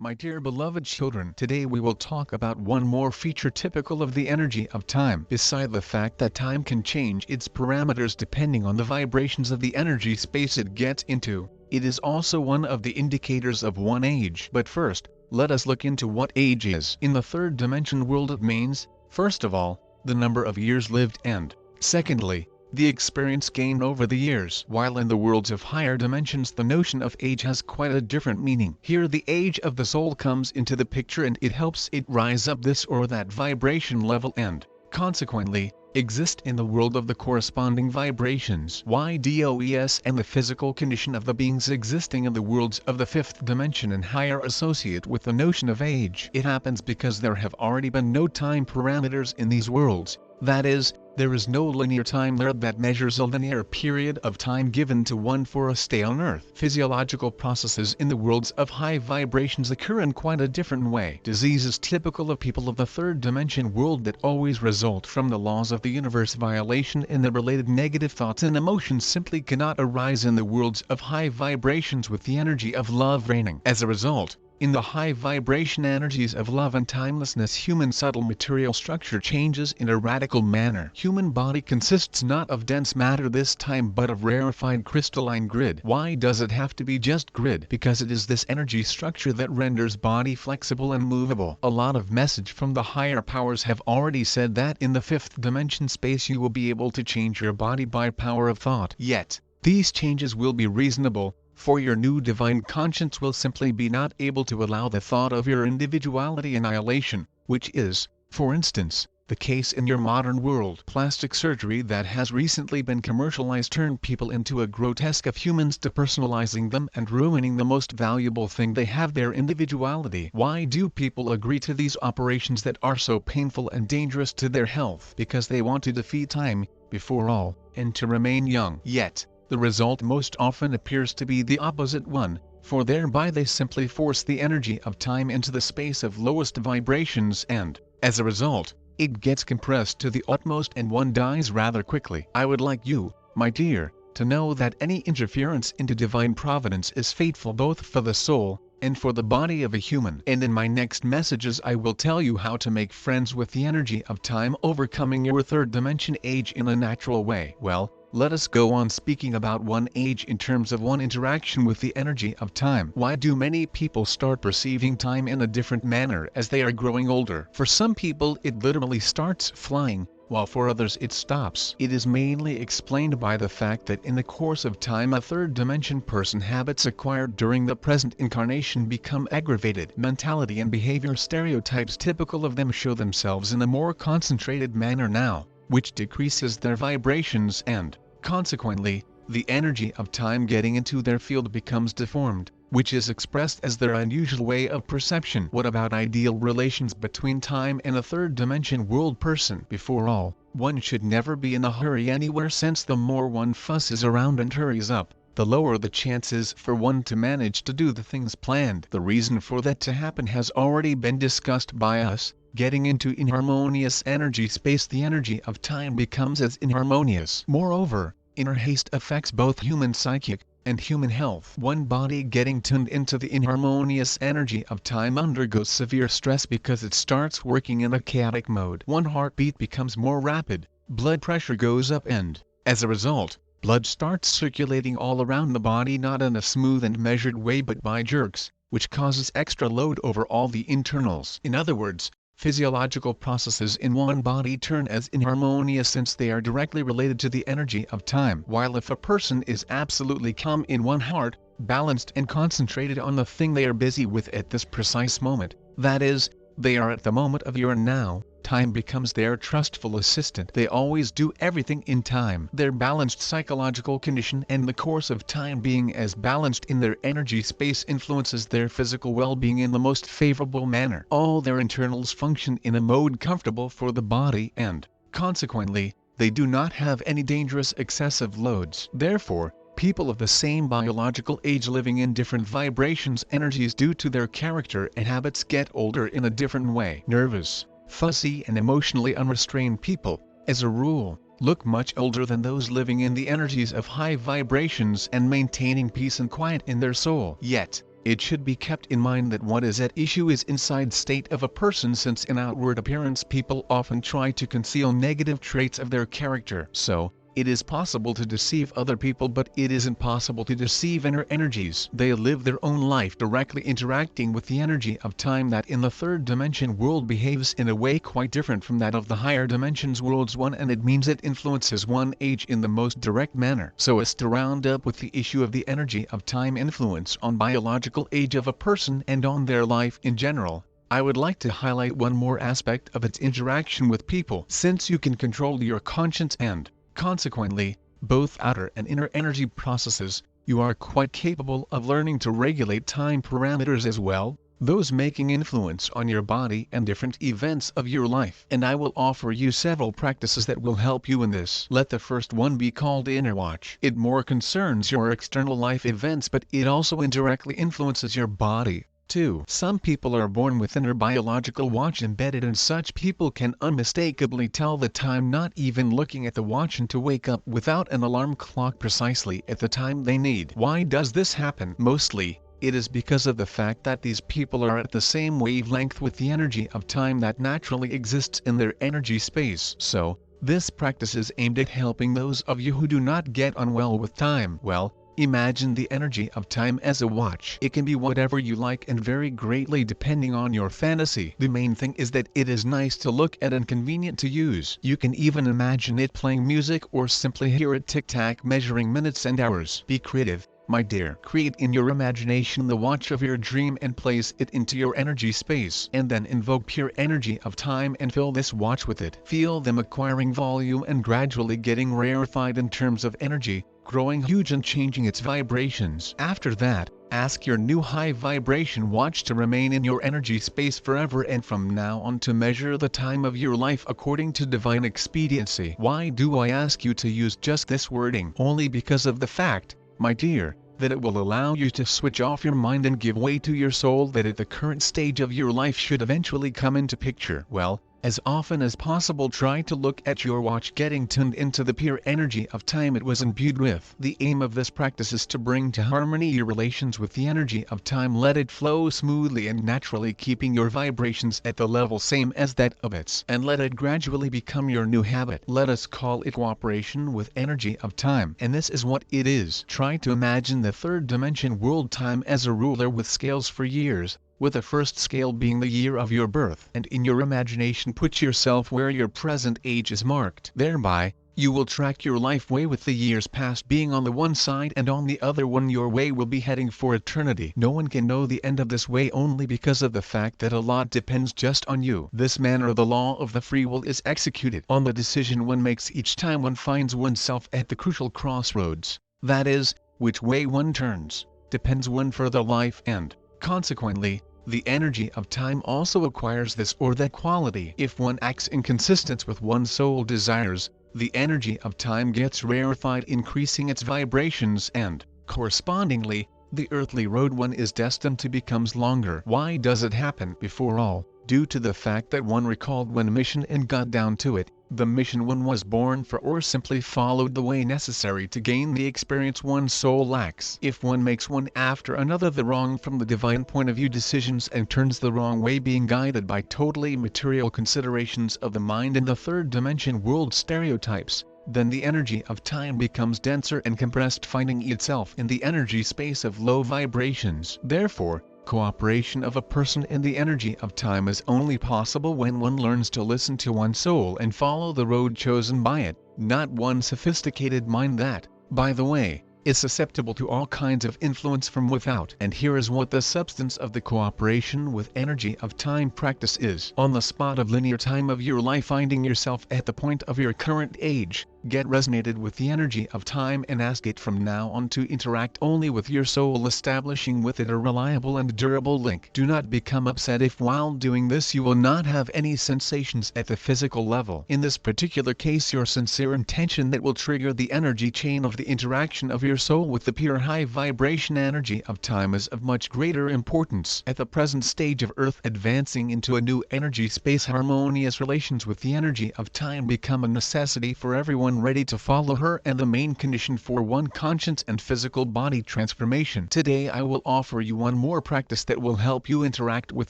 My dear beloved children, today we will talk about one more feature typical of the energy of time. Beside the fact that time can change its parameters depending on the vibrations of the energy space it gets into, it is also one of the indicators of one age. But first, let us look into what age is. In the third dimension world it means, first of all, the number of years lived and, secondly, the experience gained over the years. While in the worlds of higher dimensions the notion of age has quite a different meaning. Here the age of the soul comes into the picture and it helps it rise up this or that vibration level and, consequently, exist in the world of the corresponding vibrations. YDOES and the physical condition of the beings existing in the worlds of the fifth dimension and higher associate with the notion of age. It happens because there have already been no time parameters in these worlds, that is, there is no linear time there that measures a linear period of time given to one for a stay on Earth. Physiological processes in the worlds of high vibrations occur in quite a different way. Diseases typical of people of the third dimension world that always result from the laws of the universe violation and the related negative thoughts and emotions simply cannot arise in the worlds of high vibrations with the energy of love reigning. As a result, in the high vibration energies of love and timelessness human subtle material structure changes in a radical manner. Human body consists not of dense matter this time but of rarefied crystalline grid. Why does it have to be just grid? Because it is this energy structure that renders body flexible and movable. A lot of message from the higher powers have already said that in the fifth dimension space you will be able to change your body by power of thought. Yet, these changes will be reasonable, for your new divine conscience will simply be not able to allow the thought of your individuality annihilation, which is, for instance, the case in your modern world. Plastic surgery that has recently been commercialized turned people into a grotesque of humans depersonalizing them and ruining the most valuable thing they have, their individuality. Why do people agree to these operations that are so painful and dangerous to their health? Because they want to defeat time, before all, and to remain young. Yet, the result most often appears to be the opposite one, for thereby they simply force the energy of time into the space of lowest vibrations and, as a result, it gets compressed to the utmost and one dies rather quickly. I would like you, my dear, to know that any interference into divine providence is fateful both for the soul and for the body of a human. And in my next messages I will tell you how to make friends with the energy of time, overcoming your third dimension age in a natural way. Well, let us go on speaking about one age in terms of one interaction with the energy of time. Why do many people start perceiving time in a different manner as they are growing older? For some people it literally starts flying, while for others it stops. It is mainly explained by the fact that in the course of time a third dimension person habits acquired during the present incarnation become aggravated. Mentality and behavior stereotypes typical of them show themselves in a more concentrated manner now, which decreases their vibrations and, consequently, the energy of time getting into their field becomes deformed, which is expressed as their unusual way of perception. What about ideal relations between time and a third dimension world person? Before all, one should never be in a hurry anywhere, since the more one fusses around and hurries up, the lower the chances for one to manage to do the things planned. The reason for that to happen has already been discussed by us. Getting into inharmonious energy space, the energy of time becomes as inharmonious. Moreover, inner haste affects both human psychic and human health. One body getting tuned into the inharmonious energy of time undergoes severe stress because it starts working in a chaotic mode. One heartbeat becomes more rapid, blood pressure goes up and, as a result, blood starts circulating all around the body, not in a smooth and measured way but by jerks, which causes extra load over all the internals. In other words, physiological processes in one body turn as inharmonious since they are directly related to the energy of time. While if a person is absolutely calm in one heart, balanced and concentrated on the thing they are busy with at this precise moment, that is, they are at the moment of your now, time becomes their trustful assistant. They always do everything in time. Their balanced psychological condition and the course of time being as balanced in their energy space influences their physical well-being in the most favorable manner. All their internals function in a mode comfortable for the body and, consequently, they do not have any dangerous excessive loads. Therefore, people of the same biological age living in different vibrations energies due to their character and habits get older in a different way. Nervous, fussy and emotionally unrestrained people, as a rule, look much older than those living in the energies of high vibrations and maintaining peace and quiet in their soul. Yet, It should be kept in mind that what is at issue is inside state of a person, since in outward appearance people often try to conceal negative traits of their character. So, it is possible to deceive other people, but it is impossible to deceive inner energies. They live their own life directly interacting with the energy of time that in the third dimension world behaves in a way quite different from that of the higher dimensions worlds one, and it means it influences one age in the most direct manner. So as to round up with the issue of the energy of time influence on biological age of a person and on their life in general, I would like to highlight one more aspect of its interaction with people. Since you can control your conscience and, consequently, both outer and inner energy processes, you are quite capable of learning to regulate time parameters as well, those making influence on your body and different events of your life. And I will offer you several practices that will help you in this. Let the first one be called Inner Watch. It more concerns your external life events, but it also indirectly influences your body. 2. Some people are born with inner biological watch embedded, and such people can unmistakably tell the time, not even looking at the watch, and to wake up without an alarm clock precisely at the time they need. Why does this happen? Mostly, it is because of the fact that these people are at the same wavelength with the energy of time that naturally exists in their energy space. So, this practice is aimed at helping those of you who do not get on well with time. Well, imagine the energy of time as a watch. It can be whatever you like and vary greatly depending on your fantasy. The main thing is that it is nice to look at and convenient to use. You can even imagine it playing music or simply hear it tick-tack measuring minutes and hours. Be creative, my dear. Create in your imagination the watch of your dream and place it into your energy space, and then invoke pure energy of time and fill this watch with it. Feel them acquiring volume and gradually getting rarefied in terms of energy, growing huge and changing its vibrations. After that, ask your new high vibration watch to remain in your energy space forever and from now on to measure the time of your life according to divine expediency. Why do I ask you to use just this wording? Only because of the fact, my dear, that it will allow you to switch off your mind and give way to your soul that at the current stage of your life should eventually come into picture. Well, as often as possible try to look at your watch getting tuned into the pure energy of time it was imbued with. The aim of this practice is to bring to harmony your relations with the energy of time. Let it flow smoothly and naturally, keeping your vibrations at the level same as that of its, and let it gradually become your new habit. Let us call it cooperation with energy of time, and this is what it is. Try to imagine the third dimension world time as a ruler with scales for years, with the first scale being the year of your birth, and in your imagination put yourself where your present age is marked. Thereby, you will track your life way with the years past being on the one side, and on the other one your way will be heading for eternity. No one can know the end of this way only because of the fact that a lot depends just on you. This manner the law of the free will is executed on the decision one makes each time one finds oneself at the crucial crossroads. That is, which way one turns, depends one for the life, and, consequently, the energy of time also acquires this or that quality. If one acts in consistence with one's soul desires, the energy of time gets rarefied, increasing its vibrations, and, correspondingly, the earthly road one is destined to becomes longer. Why does it happen? Before all, due to the fact that one recalled one mission and got down to it, the mission one was born for, or simply followed the way necessary to gain the experience one's soul lacks. If one makes one after another the wrong from the divine point of view decisions and turns the wrong way being guided by totally material considerations of the mind and the third dimension world stereotypes, then the energy of time becomes denser and compressed, finding itself in the energy space of low vibrations. Therefore, cooperation of a person in the energy of time is only possible when one learns to listen to one's soul and follow the road chosen by it, not one sophisticated mind that, by the way, is susceptible to all kinds of influence from without. And here is what the substance of the cooperation with energy of time practice is. On the spot of linear time of your life, finding yourself at the point of your current age, get resonated with the energy of time and ask it from now on to interact only with your soul, establishing with it a reliable and durable link. Do not become upset if while doing this you will not have any sensations at the physical level. In this particular case, your sincere intention that will trigger the energy chain of the interaction of your soul with the pure high vibration energy of time is of much greater importance. At the present stage of Earth advancing into a new energy space, harmonious relations with the energy of time become a necessity for everyone become ready to follow her and the main condition for one conscience and physical body transformation. Today I will offer you one more practice that will help you interact with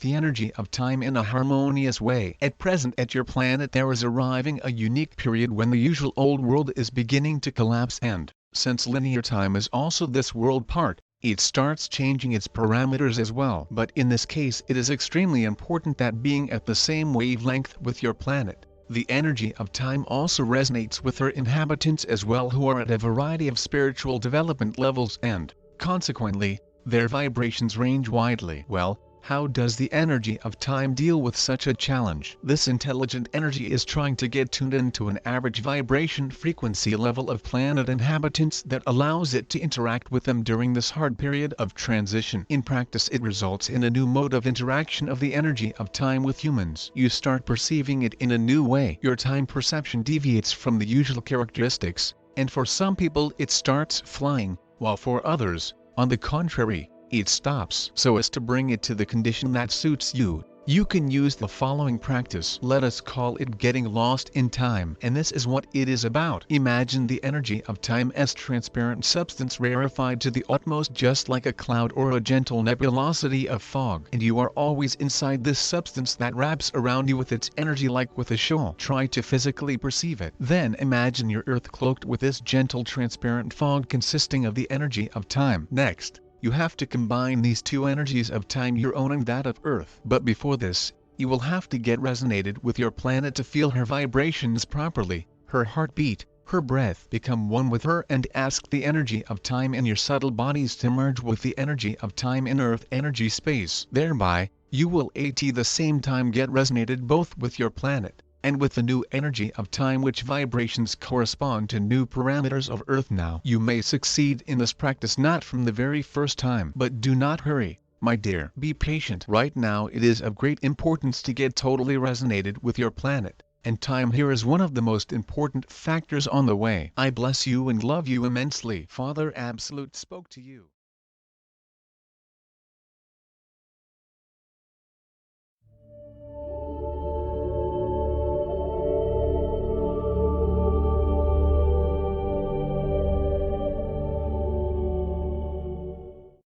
the energy of time in a harmonious way. At present at your planet there is arriving a unique period when the usual old world is beginning to collapse, and, since linear time is also this world part, it starts changing its parameters as well. But in this case it is extremely important that being at the same wavelength with your planet, the energy of time also resonates with her inhabitants as well, who are at a variety of spiritual development levels and, consequently, their vibrations range widely. Well, how does the energy of time deal with such a challenge? This intelligent energy is trying to get tuned into an average vibration frequency level of planet inhabitants that allows it to interact with them during this hard period of transition. In practice it results in a new mode of interaction of the energy of time with humans. You start perceiving it in a new way. Your time perception deviates from the usual characteristics, and for some people it starts flying, while for others, on the contrary, it stops. So as to bring it to the condition that suits you, you can use the following practice. Let us call it getting lost in time. And this is what it is about. Imagine the energy of time as transparent substance rarefied to the utmost, just like a cloud or a gentle nebulosity of fog. And you are always inside this substance that wraps around you with its energy like with a shawl. Try to physically perceive it. Then imagine your earth cloaked with this gentle transparent fog consisting of the energy of time. Next, you have to combine these two energies of time, your own and that of Earth. But before this, you will have to get resonated with your planet to feel her vibrations properly, her heartbeat, her breath. Become one with her and ask the energy of time in your subtle bodies to merge with the energy of time in Earth energy space. Thereby, you will at the same time get resonated both with your planet and with the new energy of time, which vibrations correspond to new parameters of Earth. Now you may succeed in this practice not from the very first time, but do not hurry, my dear. Be patient. Right now it is of great importance to get totally resonated with your planet, and time here is one of the most important factors on the way. I bless you and love you immensely. Father Absolute spoke to you.